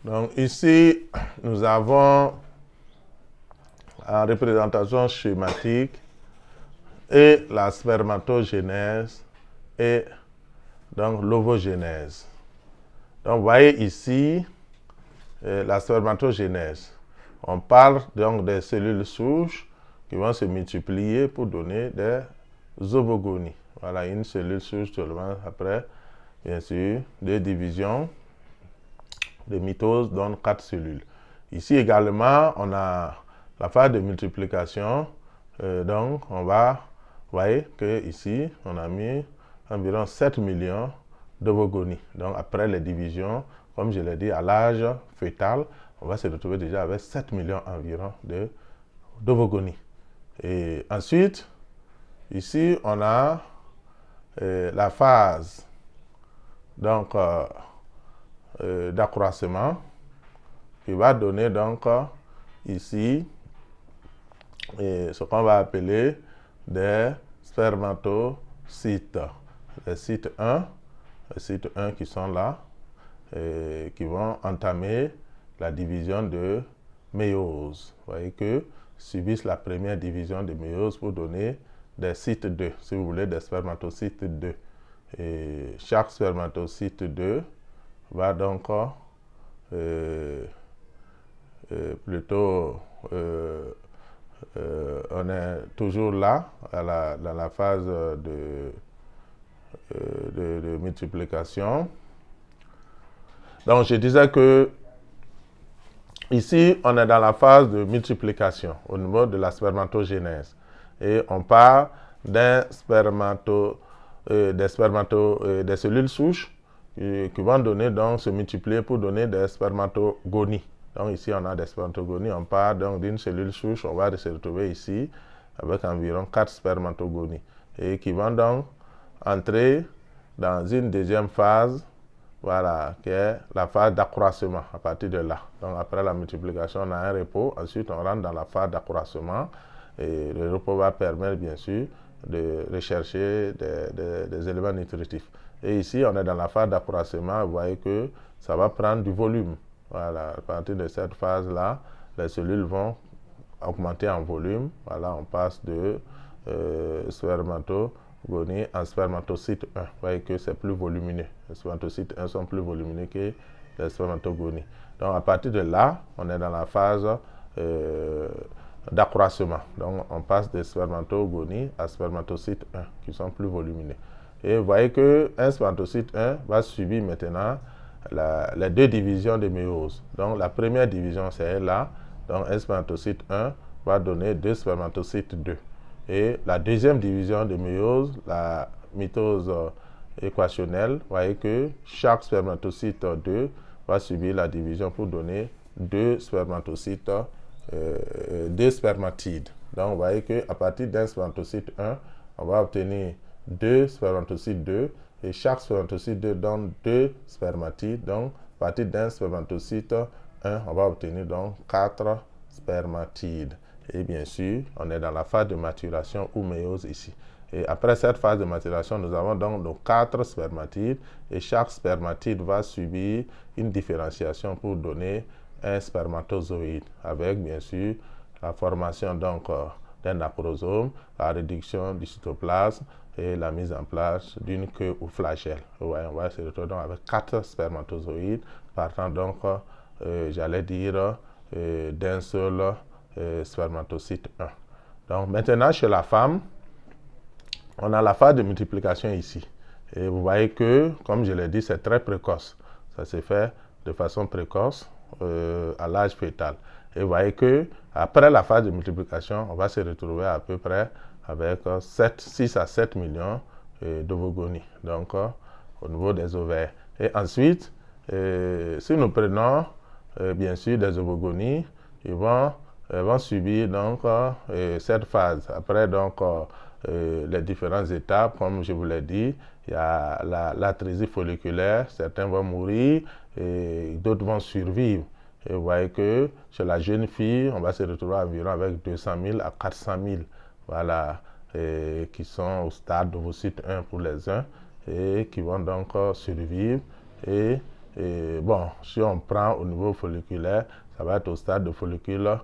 Donc ici, nous avons la représentation schématique et la spermatogénèse et donc l'ovogénèse. Donc vous voyez ici la spermatogénèse. On parle donc des cellules souches qui vont se multiplier pour donner des ovogonies. Voilà, une cellule souche seulement. Après, bien sûr, deux divisions de mitose donnent 4 cellules. Ici également, on a la phase de multiplication. Donc, on va, vous voyez que ici, on a mis environ 7 millions d'ovogonies. Donc, après les divisions, comme je l'ai dit, à l'âge fœtal, on va se retrouver déjà avec 7 millions environ d'ovogonies. Et ensuite, ici, on a la phase donc d'accroissement qui va donner donc ici ce qu'on va appeler des spermatocytes. Les cytes 1 qui sont là, qui vont entamer la division de méiose. Vous voyez que subissent la première division de méiose pour donner des cytes 2, si vous voulez, des spermatocytes 2. Et chaque spermatocyte 2 va donc plutôt on est toujours là dans la phase de multiplication. Donc je disais que ici on est dans la phase de multiplication au niveau de la spermatogénèse et on parle des cellules souches qui vont donner donc se multiplier pour donner des spermatogonies. Donc ici on a des spermatogonies, on part donc d'une cellule souche, on va se retrouver ici avec environ 4 spermatogonies et qui vont donc entrer dans une deuxième phase, voilà, qui est la phase d'accroissement à partir de là. Donc après la multiplication, on a un repos, ensuite on rentre dans la phase d'accroissement et le repos va permettre bien sûr de rechercher des éléments nutritifs. Et ici, on est dans la phase d'accroissement, vous voyez que ça va prendre du volume. Voilà, à partir de cette phase-là, les cellules vont augmenter en volume. Voilà, on passe de spermatogonie en spermatocyte 1. Vous voyez que c'est plus volumineux. Les spermatocytes 1 sont plus volumineux que les spermatogonies. Donc, à partir de là, on est dans la phase d'accroissement. Donc, on passe de spermatogonie à spermatocyte 1, qui sont plus volumineux. Et vous voyez qu'un spermatocyte 1 va subir maintenant les deux divisions de méiose. Donc, la première division, c'est là. Donc, un spermatocyte 1 va donner deux spermatocytes 2. Et la deuxième division de méiose, la mitose équationnelle, vous voyez que chaque spermatocyte 2 va subir la division pour donner deux spermatocytes, deux spermatides. Donc, vous voyez qu'à partir d'un spermatocyte 1, on va obtenir deux spermatocytes 2 et chaque spermatocyte 2 donne deux spermatides. Donc, à partir d'un spermatocyte 1, on va obtenir donc 4 spermatides. Et bien sûr, on est dans la phase de maturation ou méiose ici. Et après cette phase de maturation, nous avons donc nos 4 spermatides et chaque spermatide va subir une différenciation pour donner un spermatozoïde avec bien sûr la formation donc d'un acrosome, la réduction du cytoplasme et la mise en place d'une queue ou flagelle. Ouais, on va se retrouver donc avec 4 spermatozoïdes partant donc, j'allais dire, d'un seul spermatocyte 1. Donc maintenant chez la femme, on a la phase de multiplication ici. Et vous voyez que, comme je l'ai dit, c'est très précoce. Ça se fait de façon précoce à l'âge fœtal. Et vous voyez que après la phase de multiplication, on va se retrouver à peu près avec 6 à 7 millions d'ovogonies, donc au niveau des ovaires. Et ensuite, si nous prenons bien sûr des ovogonies, ils vont subir donc cette phase. Après donc les différentes étapes, comme je vous l'ai dit, il y a l'atrésie folliculaire, certains vont mourir et d'autres vont survivre. Et vous voyez que chez la jeune fille, on va se retrouver environ avec 200 000 à 400 000, voilà, qui sont au stade d'ovocyte 1 pour les uns et qui vont donc survivre. Et Et bon, si on prend au niveau folliculaire, ça va être au stade de follicules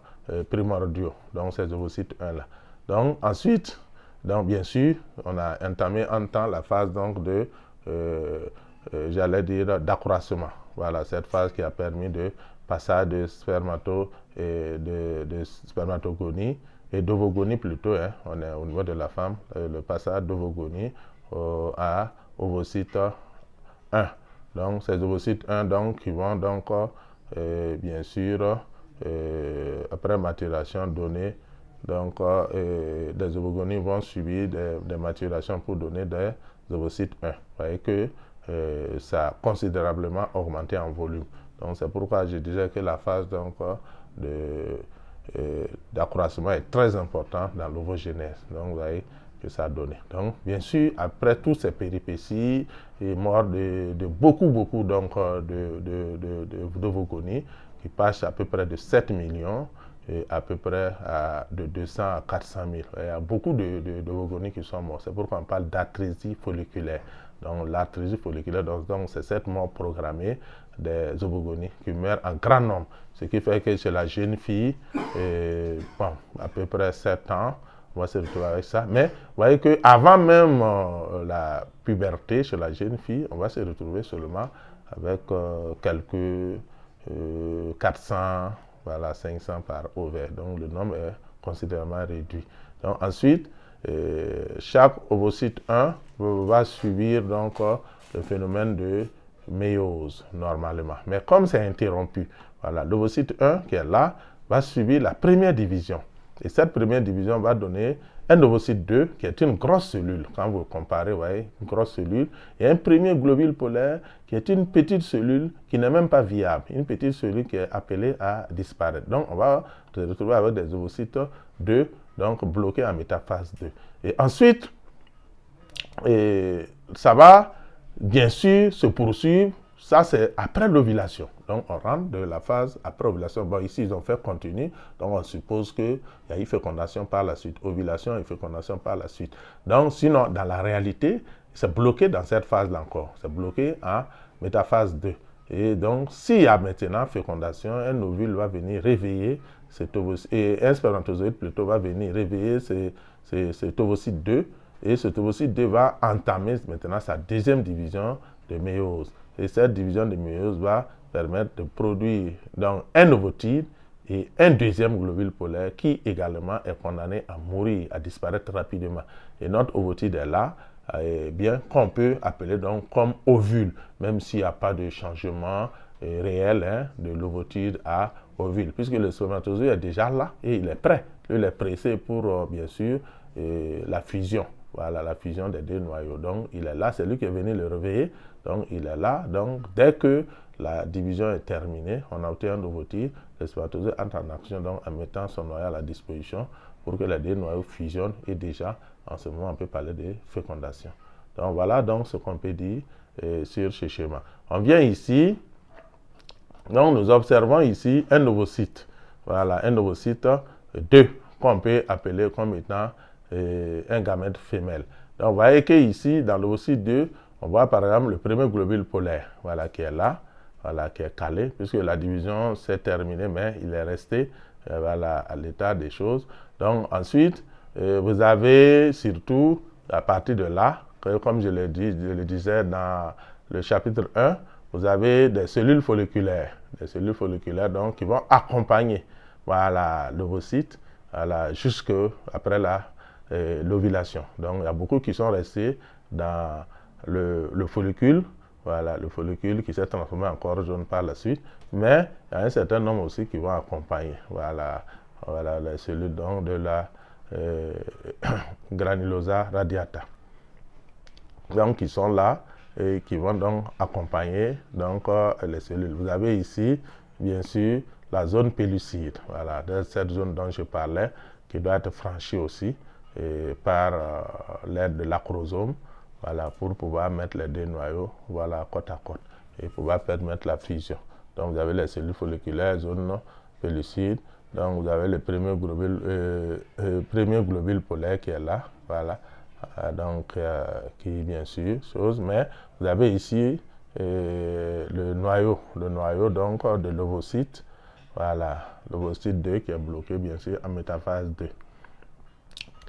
primordiaux, donc ces ovocytes 1 là. Donc ensuite, donc bien sûr, on a entamé en temps la phase donc de, j'allais dire, d'accroissement. Voilà, cette phase qui a permis de passage de spermatogonie et d'ovogonie plutôt, hein, on est au niveau de la femme, le passage d'ovogonie à ovocyte 1. Donc ces ovocytes 1 donc, qui vont donc bien sûr après maturation donner donc des ovogonies vont subir des maturations pour donner des ovocytes 1. Vous voyez que ça a considérablement augmenté en volume. Donc c'est pourquoi je disais que la phase donc d'accroissement est très importante dans l'ovogénèse. Donc vous voyez que ça a donné. Donc bien sûr, après toutes ces péripéties et mort de beaucoup donc d'ovogonies qui passent à peu près de 7 millions et à peu près de 200 à 400 000. Il y a beaucoup d'ovogonies qui sont morts. C'est pourquoi on parle d'atrésie folliculaire. Donc l'atrésie folliculaire, donc c'est cette mort programmée des ovogonies qui meurent en grand nombre. Ce qui fait que chez la jeune fille, bon, à peu près 7 ans, on va se retrouver avec ça. Mais vous voyez qu'avant même la puberté chez la jeune fille, on va se retrouver seulement avec quelques 400, voilà, 500 par ovaire. Donc le nombre est considérablement réduit. Donc ensuite, chaque ovocyte 1 va subir donc le phénomène de méiose normalement. Mais comme c'est interrompu, voilà, l'ovocyte 1 qui est là va subir la première division. Et cette première division va donner un ovocyte 2 qui est une grosse cellule. Quand vous comparez, vous voyez, une grosse cellule. Et un premier globule polaire qui est une petite cellule qui n'est même pas viable. Une petite cellule qui est appelée à disparaître. Donc on va se retrouver avec des ovocytes 2 donc bloqués en métaphase 2. Et ensuite, ça va bien sûr se poursuivre. Ça, c'est après l'ovulation. Donc, on rentre de la phase après ovulation. Bon, ici, ils ont fait continu. Donc, on suppose qu'il y a eu fécondation par la suite. Ovulation et fécondation par la suite. Donc, sinon, dans la réalité, c'est bloqué dans cette phase-là encore. C'est bloqué en métaphase 2. Et donc, s'il y a maintenant fécondation, un ovule va venir réveiller cet ovocyte, et un spermatozoïde plutôt va venir réveiller cet ovocyte 2. Et cet ovocyte 2 va entamer maintenant sa deuxième division de méiose. Et cette division de méiose va permettre de produire donc un ovocyte et un deuxième globule polaire qui également est condamné à mourir, à disparaître rapidement. Et notre ovocyte est là, bien qu'on peut appeler donc comme ovule, même s'il n'y a pas de changement réel hein, de l'ovocyte à ovule, puisque le spermatozoïde est déjà là et il est prêt. Il est pressé pour, bien sûr, la fusion. Voilà, la fusion des deux noyaux. Donc, il est là, c'est lui qui est venu le réveiller. Donc, il est là. Donc, dès que la division est terminée, on a obtenu un ovocyte, le spermatozoïde entre en action donc, en mettant son noyau à la disposition pour que les deux noyaux fusionnent. Et déjà, en ce moment, on peut parler de fécondation. Donc, voilà donc ce qu'on peut dire sur ce schéma. On vient ici. Donc, nous observons ici un ovocyte. Voilà, un ovocyte 2, qu'on peut appeler comme étant un gamète femelle. Donc, vous voyez qu'ici, dans l'ovocyte 2, on voit par exemple le premier globule polaire, voilà, qui est là, voilà, qui est calé, puisque la division s'est terminée, mais il est resté voilà, à l'état des choses. Donc, ensuite, vous avez surtout, à partir de là, comme je le disais dans le chapitre 1, vous avez des cellules folliculaires donc, qui vont accompagner voilà, l'ovocyte voilà, jusque après l'ovulation. Donc, il y a beaucoup qui sont restés dans le follicule, voilà, le follicule qui s'est transformé en corps jaune par la suite, mais il y a un certain nombre aussi qui vont accompagner voilà, voilà, les cellules donc, de la granulosa radiata. Donc, qui sont là et qui vont donc accompagner donc, les cellules. Vous avez ici, bien sûr, la zone pellucide. Voilà, cette zone dont je parlais, qui doit être franchie aussi par l'aide de l'acrosome, voilà, pour pouvoir mettre les deux noyaux voilà, côte à côte et pouvoir permettre la fusion. Donc, vous avez les cellules folliculaires, zone pellucide. Donc, vous avez le premier globule polaire qui est là. Voilà. Donc, qui bien sûr, chose, mais vous avez ici le noyau donc de l'ovocyte. Voilà, l'ovocyte 2 qui est bloqué bien sûr en métaphase 2.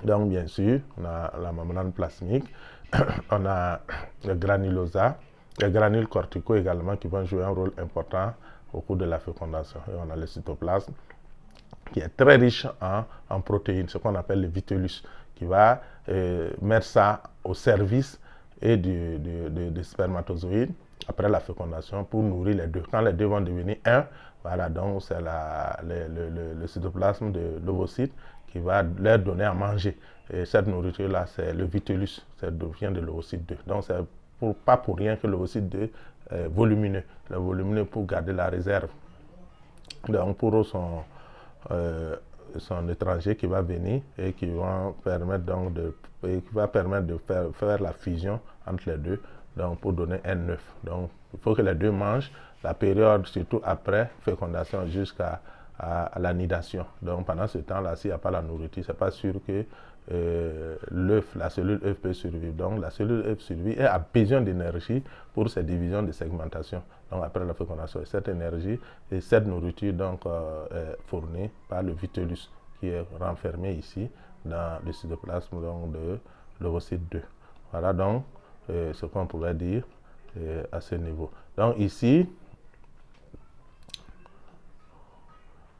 Donc bien sûr, on a la membrane plasmique, on a le granulosa, les granules corticaux également qui vont jouer un rôle important au cours de la fécondation. Et on a le cytoplasme qui est très riche en protéines, ce qu'on appelle le vitellus, qui va mettre ça au service et des spermatozoïdes après la fécondation pour nourrir les deux. Quand les deux vont devenir un, voilà, donc c'est le cytoplasme de l'ovocyte qui va leur donner à manger. Et cette nourriture-là, c'est le vitellus, ça vient de l'ovocyte 2. Donc c'est pas pour rien que l'ovocyte 2 est volumineux. Le volumineux pour garder la réserve. Donc pour son étranger qui va venir et qui va permettre donc de faire la fusion entre les deux, donc pour donner un œuf. Donc il faut que les deux mangent la période, surtout après fécondation jusqu'à la nidation. Donc pendant ce temps-là, s'il n'y a pas la nourriture, c'est pas sûr que l'œuf, la cellule œuf peut survivre. Donc la cellule œuf survit et a besoin d'énergie pour ses divisions de segmentation. Donc après la fécondation, cette énergie et cette nourriture donc est fournie par le vitellus qui est renfermé ici dans le cytoplasme donc, de l'ovocyte 2. Voilà donc ce qu'on pourrait dire à ce niveau. Donc ici,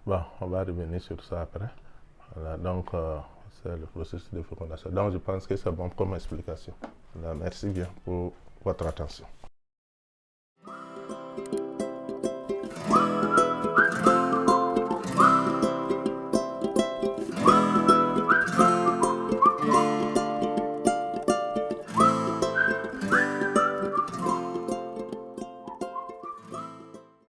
bon, on va revenir sur ça après. Voilà, donc c'est le processus de fécondation. Donc je pense que c'est bon comme explication. Voilà, merci bien pour votre attention.